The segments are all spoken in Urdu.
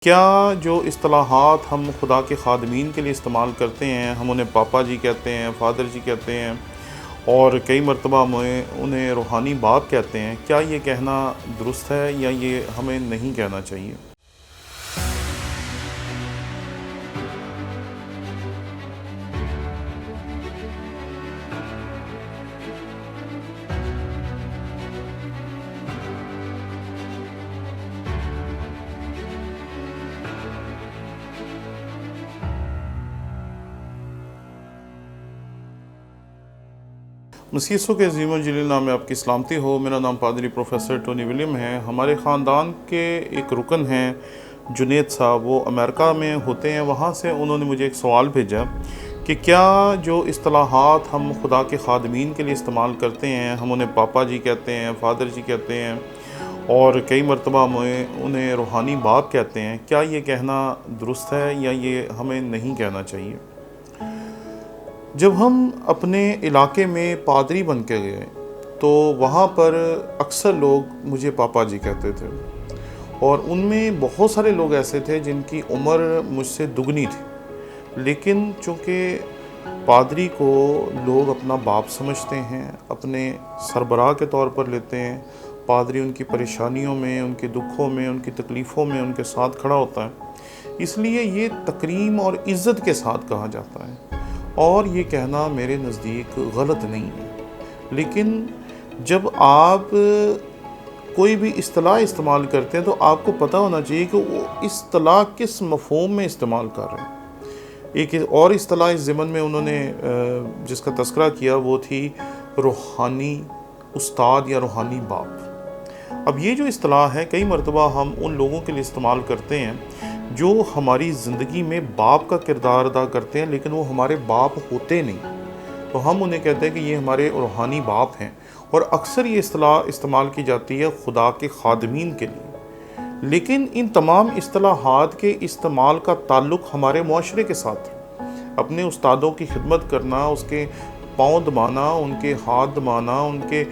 کیا جو اصطلاحات ہم خدا کے خادمین کے لیے استعمال کرتے ہیں، ہم انہیں پاپا جی کہتے ہیں، فادر جی کہتے ہیں، اور کئی مرتبہ ہم انہیں روحانی باپ کہتے ہیں، کیا یہ کہنا درست ہے یا یہ ہمیں نہیں کہنا چاہیے؟ مسیح یسوع کے عظیم و جلیل نام میں آپ کی سلامتی ہو۔ میرا نام پادری پروفیسر ٹونی ولیم ہے۔ ہمارے خاندان کے ایک رکن ہیں جنید صاحب، وہ امریکہ میں ہوتے ہیں۔ وہاں سے انہوں نے مجھے ایک سوال بھیجا کہ کیا جو اصطلاحات ہم خدا کے خادمین کے لیے استعمال کرتے ہیں، ہم انہیں پاپا جی کہتے ہیں، فادر جی کہتے ہیں، اور کئی مرتبہ ہم انہیں روحانی باپ کہتے ہیں، کیا یہ کہنا درست ہے یا یہ ہمیں نہیں کہنا چاہیے؟ جب ہم اپنے علاقے میں پادری بن کے گئے تو وہاں پر اکثر لوگ مجھے پاپا جی کہتے تھے، اور ان میں بہت سارے لوگ ایسے تھے جن کی عمر مجھ سے دگنی تھی، لیکن چونکہ پادری کو لوگ اپنا باپ سمجھتے ہیں، اپنے سربراہ کے طور پر لیتے ہیں، پادری ان کی پریشانیوں میں، ان کے دکھوں میں، ان کی تکلیفوں میں ان کے ساتھ کھڑا ہوتا ہے، اس لیے یہ تکریم اور عزت کے ساتھ کہا جاتا ہے، اور یہ کہنا میرے نزدیک غلط نہیں ہے۔ لیکن جب آپ کوئی بھی اصطلاح استعمال کرتے ہیں تو آپ کو پتہ ہونا چاہیے کہ وہ اصطلاح کس مفہوم میں استعمال کر رہے ہیں۔ ایک اور اصطلاح اس ضمن میں انہوں نے جس کا تذکرہ کیا وہ تھی روحانی استاد یا روحانی باپ۔ اب یہ جو اصطلاح ہے کئی مرتبہ ہم ان لوگوں کے لیے استعمال کرتے ہیں جو ہماری زندگی میں باپ کا کردار ادا کرتے ہیں، لیکن وہ ہمارے باپ ہوتے نہیں، تو ہم انہیں کہتے ہیں کہ یہ ہمارے روحانی باپ ہیں، اور اکثر یہ اصطلاح استعمال کی جاتی ہے خدا کے خادمین کے لیے۔ لیکن ان تمام اصطلاحات کے استعمال کا تعلق ہمارے معاشرے کے ساتھ ہے۔ اپنے استادوں کی خدمت کرنا، اس کے پاؤں دبانا، ان کے ہاتھ دبانا، ان کے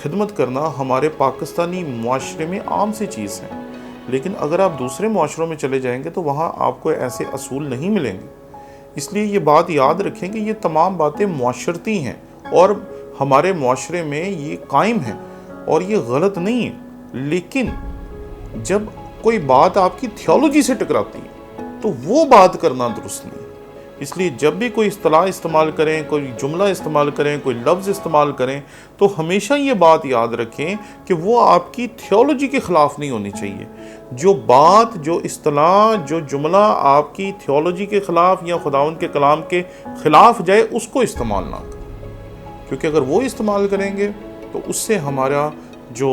خدمت کرنا ہمارے پاکستانی معاشرے میں عام سی چیز ہے، لیکن اگر آپ دوسرے معاشروں میں چلے جائیں گے تو وہاں آپ کو ایسے اصول نہیں ملیں گے۔ اس لیے یہ بات یاد رکھیں کہ یہ تمام باتیں معاشرتی ہیں اور ہمارے معاشرے میں یہ قائم ہیں اور یہ غلط نہیں ہے، لیکن جب کوئی بات آپ کی تھیولوجی سے ٹکراتی ہے تو وہ بات کرنا درست نہیں۔ اس لیے جب بھی کوئی اصطلاح استعمال کریں، کوئی جملہ استعمال کریں، کوئی لفظ استعمال کریں، تو ہمیشہ یہ بات یاد رکھیں کہ وہ آپ کی تھیولوجی کے خلاف نہیں ہونی چاہیے۔ جو بات، جو اصطلاح، جو جملہ آپ کی تھیولوجی کے خلاف یا خداوند کے کلام کے خلاف جائے اس کو استعمال نہ کریں، کیونکہ اگر وہ استعمال کریں گے تو اس سے ہمارا جو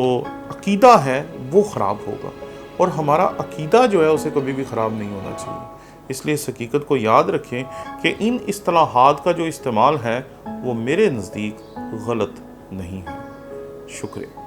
عقیدہ ہے وہ خراب ہوگا، اور ہمارا عقیدہ جو ہے اسے کبھی بھی خراب نہیں ہونا چاہیے۔ اس لیے اس حقیقت کو یاد رکھیں کہ ان اصطلاحات کا جو استعمال ہے وہ میرے نزدیک غلط نہیں ہے۔ شکریہ۔